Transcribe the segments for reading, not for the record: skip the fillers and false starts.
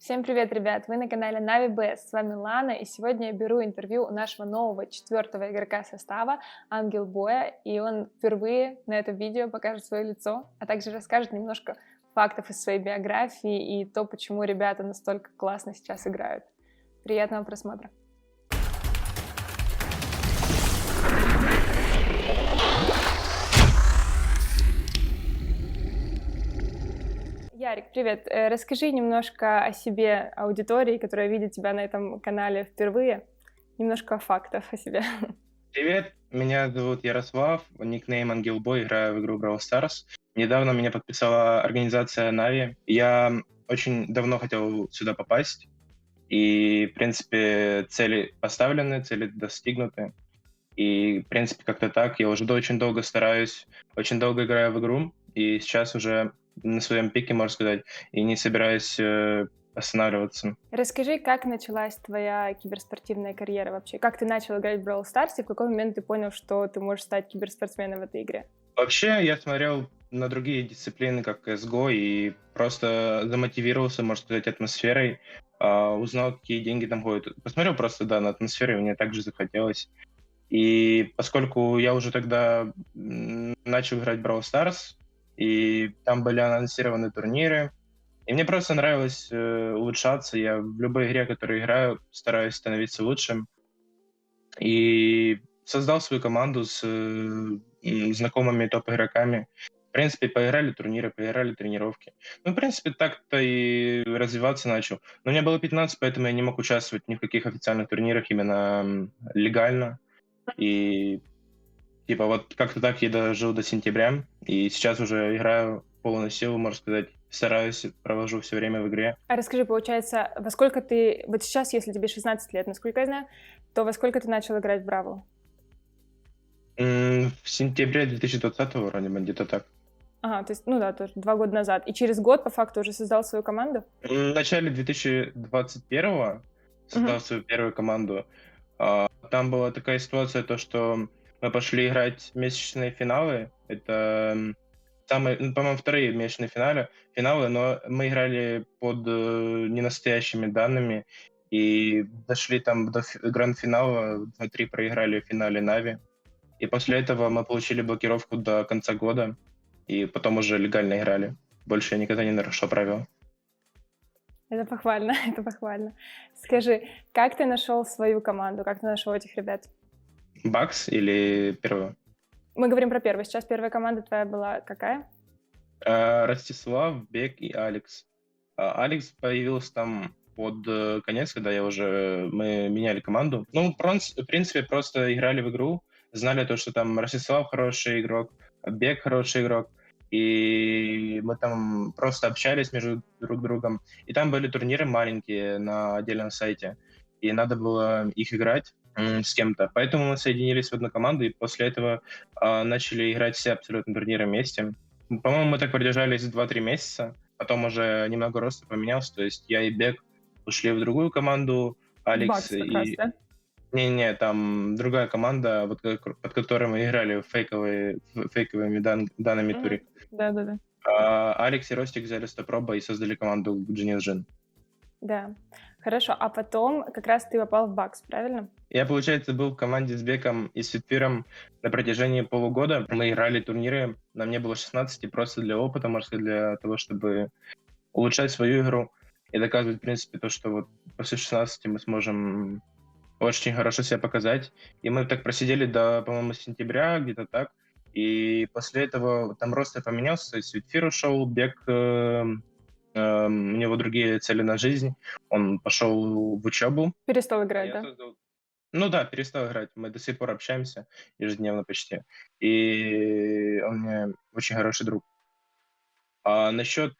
Всем привет, ребят! Вы на канале Na'Vi Best. С вами Лана, и сегодня я беру интервью у нашего нового четвертого игрока состава Ангел Боя, и он впервые на этом видео покажет свое лицо, а также расскажет немножко фактов из своей биографии и то, почему ребята настолько классно сейчас играют. Приятного просмотра! Ярик, привет. Расскажи немножко о себе аудитории, которая видит тебя на этом канале впервые. Немножко фактов о себе. Привет, меня зовут Ярослав, никнейм Ангелбой, играю в игру Brawl Stars. Недавно меня подписала организация Na'Vi. Я очень давно хотел сюда попасть, и, в принципе, цели поставлены, цели достигнуты. И, в принципе, как-то так. Я уже очень долго стараюсь, очень долго играю в игру, и сейчас уже на своем пике, можно сказать, и не собираюсь останавливаться. Расскажи, как началась твоя киберспортивная карьера вообще? Как ты начал играть в Brawl Stars, и в какой момент ты понял, что ты можешь стать киберспортсменом в этой игре? Вообще, я смотрел на другие дисциплины, как CSGO, и просто замотивировался, можно сказать, атмосферой, узнал, какие деньги там ходят. Посмотрел просто, да, на атмосферу, и мне также захотелось. И поскольку я уже тогда начал играть в Brawl Stars, и там были анонсированы турниры, и мне просто нравилось улучшаться. Я в любой игре, которую играю, стараюсь становиться лучшим. И создал свою команду с знакомыми топ-игроками. В принципе, поиграли турниры, поиграли тренировки. Ну, в принципе, так-то и развиваться начал. Но мне было 15, поэтому я не мог участвовать ни в каких официальных турнирах именно легально. И типа вот как-то так я дожил до сентября, и сейчас уже играю в полную силу, можно сказать. Стараюсь, провожу все время в игре. А расскажи, получается, во сколько ты... Вот сейчас, если тебе 16 лет, насколько я знаю, то во сколько ты начал играть в Бравл? В сентябре 2020 вроде бы, где-то так. Ага, то есть, ну да, тоже 2 года назад. И через год, по факту, уже создал свою команду? В начале 2021 Мгм. создал свою первую команду. Там была такая ситуация, то что мы пошли играть месячные финалы. Это самые, ну, по-моему, вторые месячные финалы, но мы играли под ненастоящими данными и дошли там до гранд-финала, 2-3 проиграли в финале Нави. И после этого мы получили блокировку до конца года, и потом уже легально играли. Больше я никогда не нарушал правила. Это похвально, это похвально. Скажи, как ты нашел свою команду? Как ты нашел этих ребят? Бакс или первую? Мы говорим про первую. Сейчас первая команда твоя была какая? Ростислав, Бек и Алекс. Алекс появился там под конец, когда мы меняли команду. Ну, в принципе, просто играли в игру, знали то, что там Ростислав хороший игрок, Бек хороший игрок, и мы там просто общались между друг другом. И там были турниры маленькие на отдельном сайте, и надо было их играть с кем-то. Поэтому мы соединились в одну команду, и после этого начали играть все абсолютно турниры вместе. По-моему, мы так продержались 2-3 месяца, потом уже немного роста поменялся, то есть я и Бек ушли в другую команду, В Алекс Бакс как раз, и... да? Не-не, там другая команда, вот под которой мы играли в фейковыми данными Мгм. туре. Да-да-да. Алекс и Ростик взяли Стопроба и создали команду Genius Gen. Да. Хорошо, а потом как раз ты попал в Бакс, правильно? Я, получается, был в команде с Беком и Светфиром на протяжении полугода. Мы играли турниры, нам не было 16, и просто для опыта, можно сказать, для того, чтобы улучшать свою игру и доказывать, в принципе, то, что вот после 16 мы сможем очень хорошо себя показать. И мы так просидели до, по-моему, сентября, где-то так. И после этого там рост поменялся, то есть Светфир ушел, Бек, у него другие цели на жизнь, он пошел в учебу. Перестал А играть, я да? создал... Ну да, перестал играть. Мы до сих пор общаемся ежедневно почти. И он мне очень хороший друг. А насчет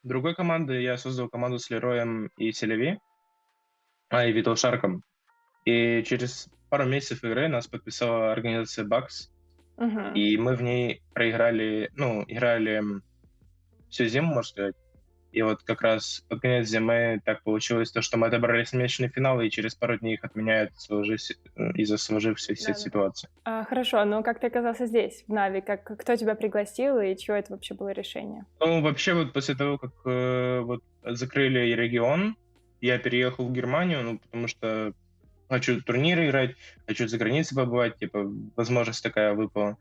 другой команды, я создал команду с Лероем и Селеви, и Виталшарком. И через пару месяцев игры нас подписала организация Бакс, Мгм. и мы в ней проиграли, ну, играли всю зиму, можно сказать. И вот как раз под конец зимы так получилось, то, что мы добрались в месячный финал, и через пару дней их отменяют из-за сложившейся Да-да-да. ситуации. Хорошо, но как ты оказался здесь, в Нави? Кто тебя пригласил и чье это вообще было решение? Ну, вообще, вот после того, как вот закрыли регион, я переехал в Германию, ну, потому что хочу турниры играть, хочу за границей побывать, типа, возможность такая выпала.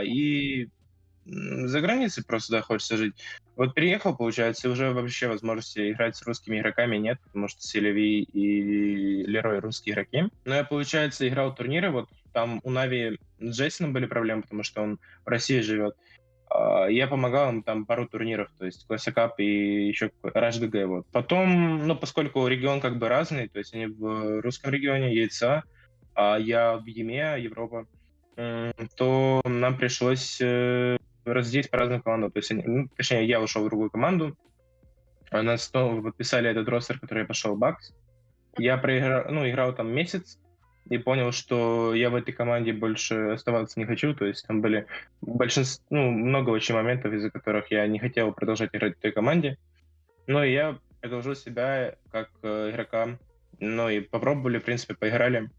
И за границей просто, да, хочется жить. Вот приехал, получается, и уже вообще возможности играть с русскими игроками нет, потому что Селеви и Лерой русские игроки. Но я, получается, играл турниры, вот там у Нави с Джейсоном были проблемы, потому что он в России живет. Я помогал им там пару турниров, то есть Classic Cup и еще Rush GG. Вот. Потом, ну, поскольку регион как бы разный, то есть они в русском регионе, яйца, а я в EMEA, Европа, то нам пришлось разделить по разным командам. То есть, точнее, я ушел в другую команду, а нас снова подписали этот ростер, который я пошел в Бакс. Я проиграл, ну, играл там месяц и понял, что я в этой команде больше оставаться не хочу. То есть там были большинство, ну, много очень моментов, из-за которых я не хотел продолжать играть в той команде. Но и я предложил себя как игрока. Ну и попробовали, в принципе, поиграли.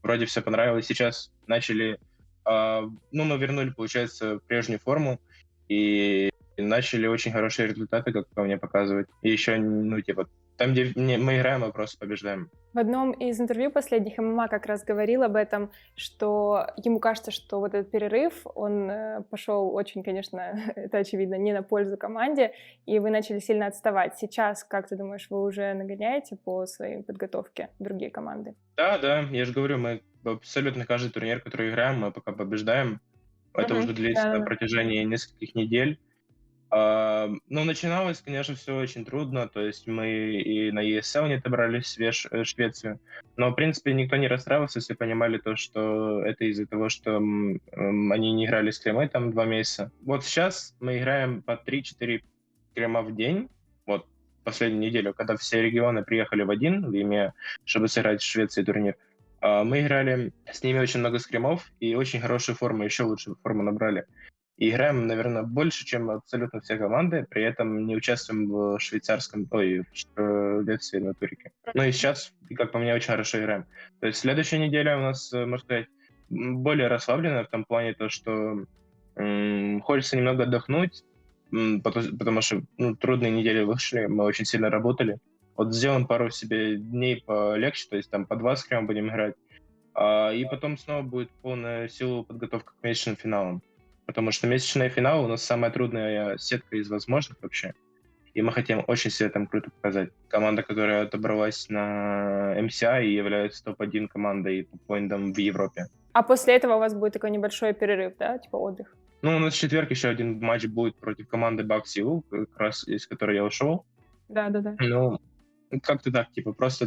Вроде все понравилось. Сейчас начали... ну, мы вернули, получается, прежнюю форму. И начали очень хорошие результаты, как по мне, показывать. И еще, ну, типа, там, где мы играем, мы просто побеждаем. В одном из интервью последних ММА как раз говорил об этом, что ему кажется, что вот этот перерыв, он пошел очень, конечно, это очевидно, не на пользу команде, и вы начали сильно отставать. Сейчас, как ты думаешь, вы уже нагоняете по своей подготовке другие команды? Да, я же говорю, мы абсолютно каждый турнир, который играем, мы пока побеждаем. Это уже длится на Да-да-да. протяжении нескольких недель. Ну, начиналось, конечно, все очень трудно. То есть мы и на ESL не добрались в Швецию. Но, в принципе, никто не расстраивался, все понимали то, что это из-за того, что они не играли с Кремой там 2 месяца. Вот сейчас мы играем по 3-4 Крема в день. Вот последнюю неделю, когда все регионы приехали в один, в EMEA, чтобы сыграть в Швеции турнир. Мы играли с ними очень много скримов и очень хорошую форму, еще лучшую форму набрали. И играем, наверное, больше, чем абсолютно все команды, при этом не участвуем в швейцарском, в Швеции на турике. Ну и сейчас, как по мне, очень хорошо играем. То есть следующая неделя у нас, можно сказать, более расслабленная в том плане, то, что хочется немного отдохнуть, потому что трудные недели вышли, мы очень сильно работали. Вот сделаем пару себе дней полегче, то есть там по 2 скрема будем играть, и потом снова будет полная сила подготовка к месячным финалам. Потому что месячные финалы у нас самая трудная сетка из возможных вообще. И мы хотим очень себя там круто показать. Команда, которая отобралась на MCI и является топ-1 командой по поинтам в Европе. А после этого у вас будет такой небольшой перерыв, да, типа отдых? Ну, у нас в четверг еще один матч будет против команды Buck Seoul, как раз из которой я ушел. Да-да-да. Ну, как-то так, типа, просто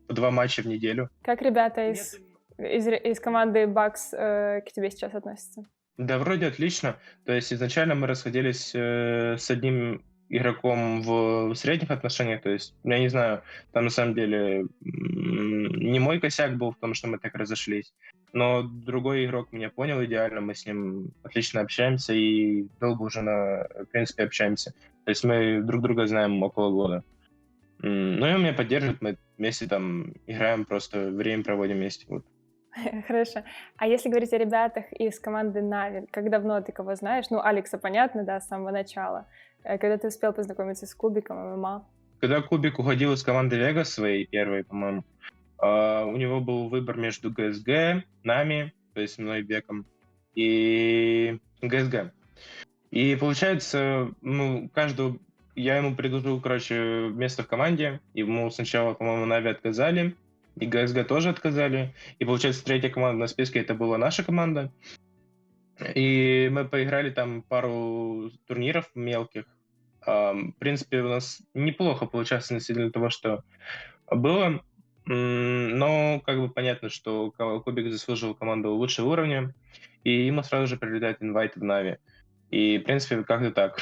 2 матча в неделю. Как ребята из команды Bucks к тебе сейчас относятся? Да, вроде отлично. То есть изначально мы расходились с одним игроком в средних отношениях. То есть, я не знаю, там на самом деле не мой косяк был в том, что мы так разошлись. Но другой игрок меня понял идеально, мы с ним отлично общаемся и долго уже, в принципе, общаемся. То есть мы друг друга знаем около года. Ну и он меня поддерживает, мы вместе там играем, просто время проводим вместе. Вот. Хорошо. А если говорить о ребятах из команды Нави, как давно ты кого знаешь? Ну, Алекса, понятно, да, с самого начала. Когда ты успел познакомиться с Кубиком, ММА? Когда Кубик уходил из команды Vegas своей первой, по-моему, у него был выбор между ГСГ, нами, то есть мной, Беком, и ГСГ. И получается, я ему предложил, короче, место в команде. Ему сначала, по-моему, Нави отказали, и ГСГ тоже отказали. И получается, третья команда на списке это была наша команда. И мы поиграли там пару турниров мелких. В принципе, у нас неплохо получалось относительно того, что было. Но как бы понятно, что Кубик заслужил команду лучшего уровня, и ему сразу же прилетает инвайт в Нави. И, в принципе, как-то так.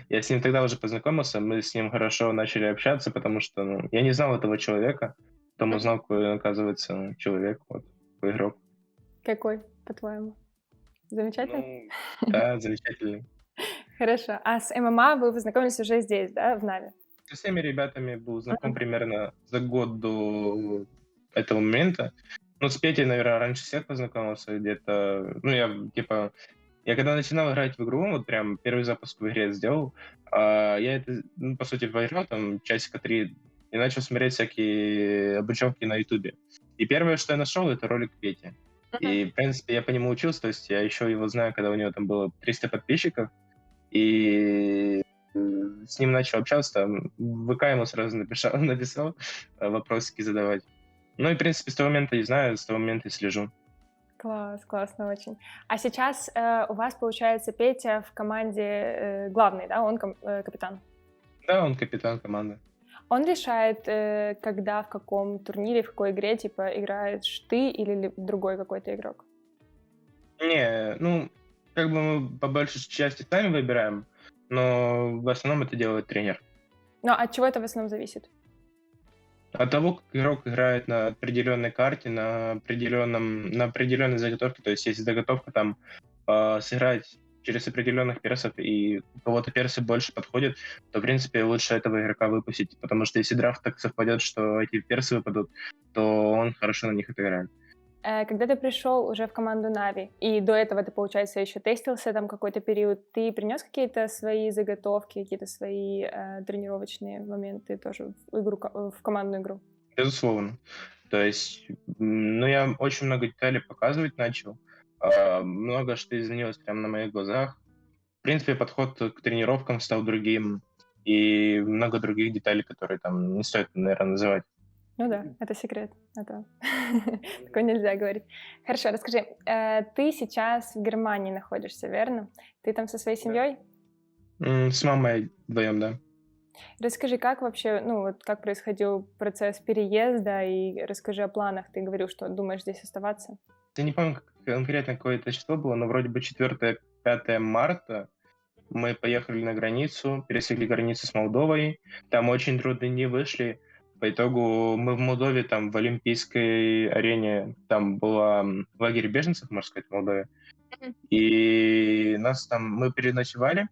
Я с ним тогда уже познакомился, мы с ним хорошо начали общаться, потому что я не знал этого человека, потом узнал, какой он, оказывается, человек, вот, какой игрок. Какой, по-твоему? Замечательно? Ну, да, замечательный. Хорошо. А с ММА вы познакомились уже здесь, да, в Нави? Со всеми ребятами был знаком Мгм. примерно за год до этого момента. Ну, с Петей, наверное, раньше всех познакомился где-то. Ну, я когда начинал играть в игру, вот прям первый запуск в игре сделал, я это, ну, по сути, поиграл там часика 3 и начал смотреть всякие обучалки на Ютубе. И первое, что я нашел, это ролик Пети. Мгм. И, в принципе, я по нему учился, то есть я еще его знаю, когда у него там было 300 подписчиков, и с ним начал общаться, там, в ВК ему сразу написал вопросики задавать. Ну и, в принципе, с того момента и знаю, с того момента и слежу. Класс, классно очень. А сейчас, у вас, получается, Петя в команде, главный, да? Он капитан. Да, он капитан команды. Он решает, когда, в каком турнире, в какой игре, типа, играешь ты или другой какой-то игрок? Не, ну, как бы мы по большей части сами выбираем, но в основном это делает тренер. Ну, от чего это в основном зависит? От того, как игрок играет на определенной карте, на определенной заготовке, то есть если заготовка там сыграть через определенных персов, и у кого-то персы больше подходят, то, в принципе, лучше этого игрока выпустить, потому что если драфт так совпадет, что эти персы выпадут, то он хорошо на них отыграет. Когда ты пришел уже в команду Нави, и до этого ты, получается, еще тестился там какой-то период, ты принес какие-то свои заготовки, какие-то свои тренировочные моменты тоже в игру, в командную игру? Безусловно. То есть, ну, я очень много деталей показывать начал. Много что изменилось прямо на моих глазах. В принципе, подход к тренировкам стал другим. И много других деталей, которые там не стоит, наверное, называть. Ну да, это секрет. Это такое нельзя говорить. Хорошо, расскажи, ты сейчас в Германии находишься, верно? Ты там со своей Да. семьей? С мамой вдвоем, да. Расскажи, как вообще, ну вот как происходил процесс переезда, и расскажи о планах. Ты говорил, что думаешь здесь оставаться. Я не помню конкретно какое это число было, но вроде бы 4-5 марта мы поехали на границу, пересекли границу с Молдовой. Там очень трудные дни вышли. По итогу мы в Молдове, там в Олимпийской арене, там была лагерь беженцев, можно сказать, в Молдове. Мгм. И мы переночевали,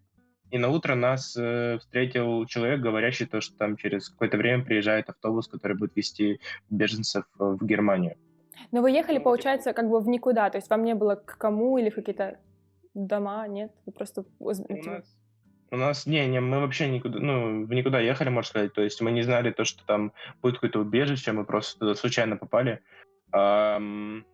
и на утро нас встретил человек, говорящий то, что там через какое-то время приезжает автобус, который будет везти беженцев в Германию. Но вы ехали, Ну, типа, получается, как бы в никуда, то есть вам не было к кому или в какие-то дома, нет? Вы просто у нас не, мы вообще никуда, ну, в никуда ехали, можно сказать. То есть мы не знали то, что там будет какое-то убежище, мы просто туда случайно попали. Ам,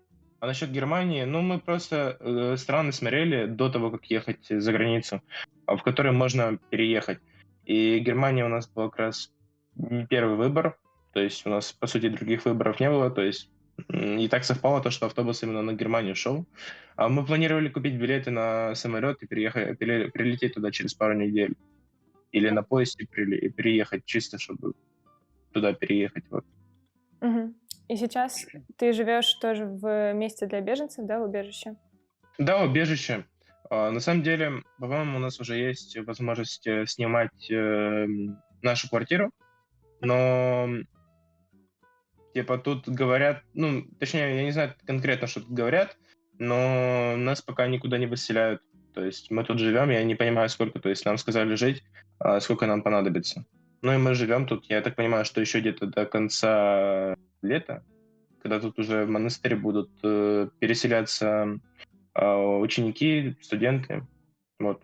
А насчет Германии, ну, мы просто страны смотрели до того, как ехать за границу, в которые можно переехать. И Германия у нас была как раз не первый выбор, то есть у нас, по сути, других выборов не было, то есть и так совпало то, что автобус именно на Германию шел. А мы планировали купить билеты на самолет и прилететь туда через пару недель. Или на поезде переехать, чисто чтобы туда переехать. Вот. Мгм. И сейчас ты живешь тоже в месте для беженцев, да, в убежище? Да, убежище. На самом деле, по-моему, у нас уже есть возможность снимать нашу квартиру, но типа тут говорят, ну, точнее, я не знаю конкретно, что тут говорят, но нас пока никуда не выселяют. То есть мы тут живем, я не понимаю, сколько, то есть нам сказали жить, сколько нам понадобится. Ну и мы живем тут, я так понимаю, что еще где-то до конца лета, когда тут уже в монастырь будут переселяться ученики, студенты. Вот.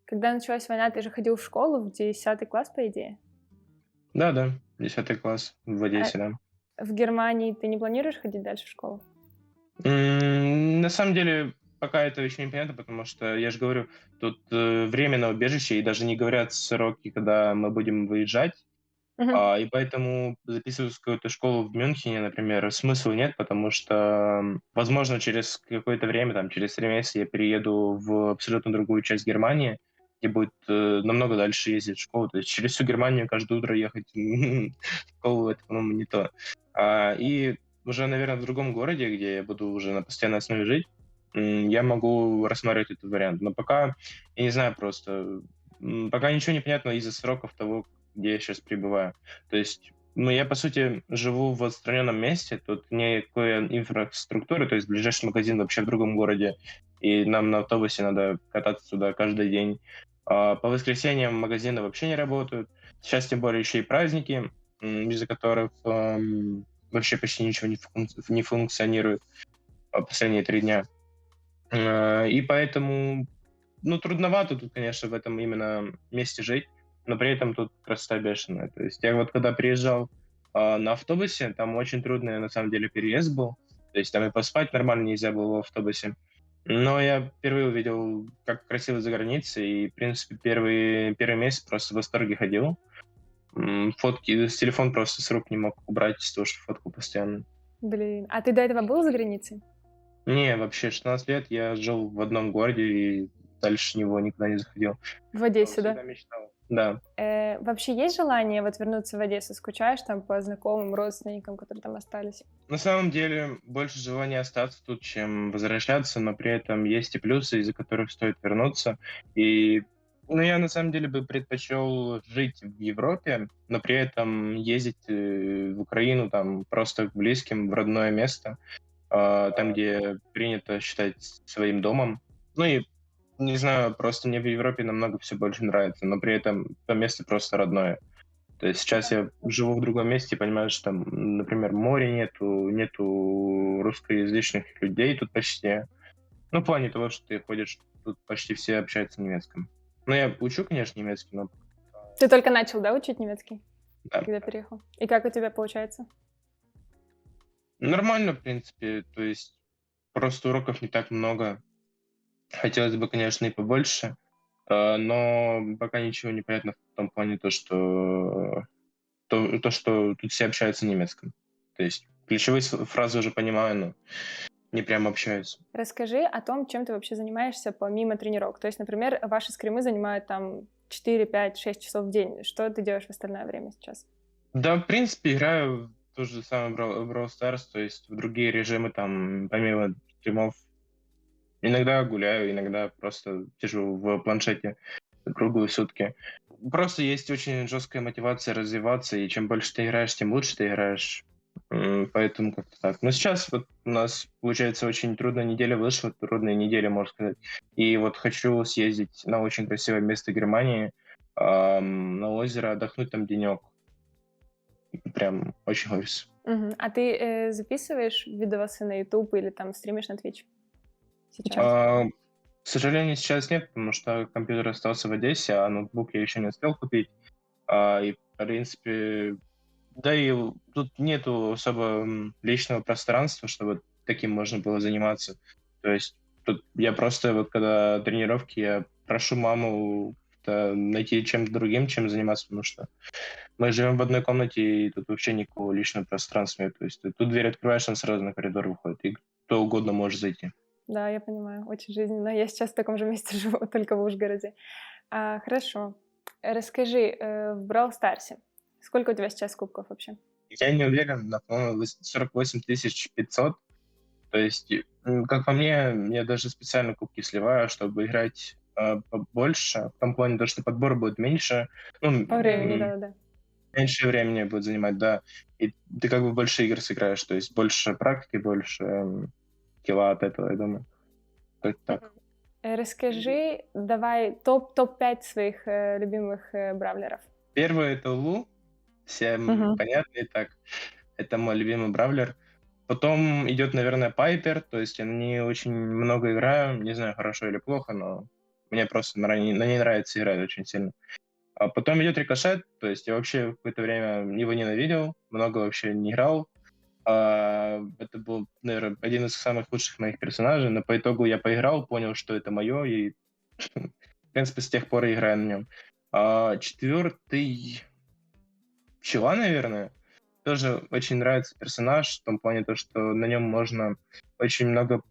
Когда началась война, ты же ходил в школу в 10 класс, по идее. Да, 10 класс в А Одессе, да. в Германии ты не планируешь ходить дальше в школу? На самом деле, пока это еще не понятно, потому что, я же говорю, тут временное убежище, и даже не говорят сроки, когда мы будем выезжать. Мгм. И поэтому записываться в какую-то школу в Мюнхене, например, смысла нет, потому что, возможно, через какое-то время, там, через 3 месяца я перееду в абсолютно другую часть Германии, где будет намного дальше ездить в школу. То есть через всю Германию каждое утро ехать в школу, это, по-моему, не то. И уже, наверное, в другом городе, где я буду уже на постоянной основе жить, я могу рассматривать этот вариант. Но пока, я не знаю просто, пока ничего не понятно из-за сроков того, где я сейчас пребываю. То есть, ну, я, по сути, живу в отстраненном месте, тут никакой инфраструктуры, то есть ближайший магазин вообще в другом городе, и нам на автобусе надо кататься туда каждый день. По воскресеньям магазины вообще не работают. Сейчас тем более еще и праздники, из-за которых вообще почти ничего не функционирует последние 3 дня. И поэтому, ну, трудновато тут, конечно, в этом именно месте жить, но при этом тут красота бешеная. То есть я вот когда приезжал на автобусе, там очень трудный на самом деле переезд был. То есть там и поспать нормально нельзя было в автобусе. Но я впервые увидел, как красиво за границей, и, в принципе, первый месяц просто в восторге ходил. Фотки, с телефон просто с рук не мог убрать из того, что фотку постоянно. Блин, а ты до этого был за границей? Не, вообще 16 лет я жил в одном городе и дальше него никуда не заходил. В Одессе, да? Всегда мечтал. Да. Вообще есть желание вот вернуться в Одессу? Скучаешь там по знакомым, родственникам, которые там остались? На самом деле больше желания остаться тут, чем возвращаться, но при этом есть и плюсы, из-за которых стоит вернуться. И ну, я на самом деле бы предпочел жить в Европе, но при этом ездить в Украину там просто к близким, в родное место, там, где принято считать своим домом. Ну и не знаю, просто мне в Европе намного все больше нравится, но при этом то место просто родное. То есть сейчас я живу в другом месте и понимаю, что там, например, моря нету русскоязычных людей тут почти. Ну, в плане того, что ты ходишь, тут почти все общаются на немецком. Ну, я учу, конечно, немецкий, но Ты только начал, да, учить немецкий, да. когда переехал? И как у тебя получается? Нормально, в принципе. То есть просто уроков не так много. Хотелось бы, конечно, и побольше, но пока ничего не понятно в том плане, что тут все общаются на немецком. То есть ключевые фразы уже понимаю, но не прям общаются. Расскажи о том, чем ты вообще занимаешься помимо тренировок. То есть, например, ваши скримы занимают там 4, 5, 6 часов в день. Что ты делаешь в остальное время сейчас? Да, в принципе, играю в тот же самый Brawl Stars, то есть в другие режимы, там, помимо стримов. Иногда гуляю, иногда просто сижу в планшете круглые сутки. Просто есть очень жесткая мотивация развиваться, и чем больше ты играешь, тем лучше ты играешь. Поэтому как-то так. Но сейчас вот у нас, получается, очень трудная неделя вышла, трудная неделя, можно сказать. И вот хочу съездить на очень красивое место Германии, на озеро, отдохнуть там денек. Прям очень хочется. Мгм. А ты записываешь видосы на YouTube или там стримишь на Twitch сейчас? К сожалению, сейчас нет, потому что компьютер остался в Одессе, а ноутбук я еще не успел купить. И, в принципе, да и тут нету особо личного пространства, чтобы таким можно было заниматься. То есть тут я просто вот когда тренировки, я прошу маму найти чем-то другим, чем заниматься, потому что мы живем в одной комнате, и тут вообще никакого личного пространства нет. То есть ты тут дверь открываешь, он сразу на коридор выходит, и кто угодно может зайти. Да, я понимаю, очень жизненно. Я сейчас в таком же месте живу, только в Ужгороде. Хорошо. Расскажи, в Brawl Старсе, сколько у тебя сейчас кубков вообще? Я не уверен, но, по-моему, 48 500. То есть, как по мне, я даже специально кубки сливаю, чтобы играть побольше, в том плане, то, что подбор будет меньше, ну, По времени, да-да-да. меньше времени будет занимать, да, и ты как бы больше игр сыграешь, то есть больше практики, больше килла от этого, я думаю. Как так. Расскажи, давай, топ-5 своих любимых бравлеров. Первый — это Лу, всем Мгм. понятно и так. Это мой любимый бравлер. Потом идет, наверное, Пайпер, то есть я на ней очень много играю, не знаю, хорошо или плохо, но мне просто на ней нравится играть очень сильно. А потом идет Рикошет, то есть я вообще в какое-то время его ненавидел, много вообще не играл. Это был, наверное, один из самых лучших моих персонажей, но по итогу я поиграл, понял, что это мое, и, в принципе, с тех пор я играю на нем. Четвертый Пчела, наверное. Тоже очень нравится персонаж в том плане, то, что на нем можно очень много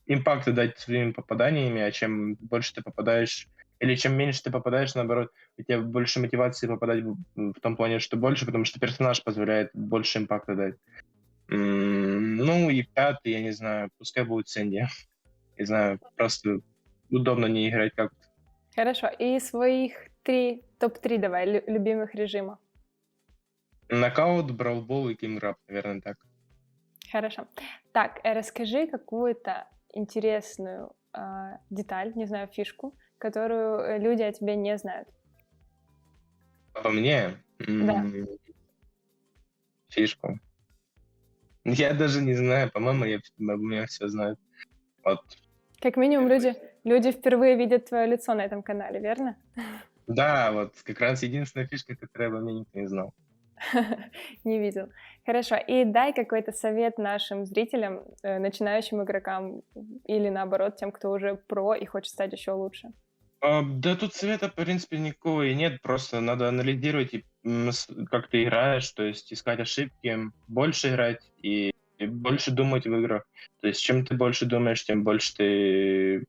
импакта дать своими попаданиями, а чем больше ты попадаешь, или чем меньше ты попадаешь, наоборот, у тебя больше мотивации попадать в том плане, что больше, потому что персонаж позволяет больше импакта дать. Ну и пятый, я не знаю, пускай будет Сэнди. Не знаю, просто удобно не играть как. Хорошо. И своих топ-3 давай, любимых режима. Нокаут, бравлбол и кимрап, наверное, так. Хорошо. Так, расскажи какую-то интересную деталь, не знаю, фишку которую люди о тебе не знают? Обо мне? Да. Фишку. Я даже не знаю, по-моему, обо мне все знают. Вот. Как минимум люди впервые видят твое лицо на этом канале, верно? Да, вот как раз единственная фишка, которую обо мне никто не знал. Не видел. Хорошо. И дай какой-то совет нашим зрителям, начинающим игрокам или наоборот тем, кто уже про и хочет стать еще лучше. Да тут совета, в принципе, никакого и нет. Просто надо анализировать, как ты играешь, то есть искать ошибки, больше играть и больше думать в играх. То есть чем ты больше думаешь, тем больше ты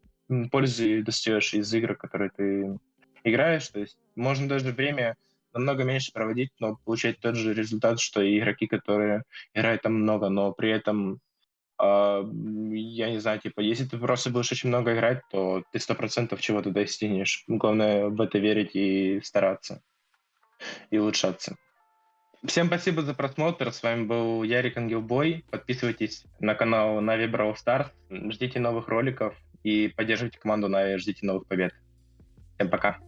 пользы достаешь из игр, которые ты играешь. То есть можно даже время намного меньше проводить, но получать тот же результат, что и игроки, которые играют там много, но при этом я не знаю, типа, если ты просто будешь очень много играть, то ты 100% чего-то достигнешь. Главное в это верить и стараться, и улучшаться. Всем спасибо за просмотр. С вами был Ярик Ангелбой. Подписывайтесь на канал Na'Vi Brawl Stars. Ждите новых роликов и поддерживайте команду Na'Vi. Ждите новых побед. Всем пока.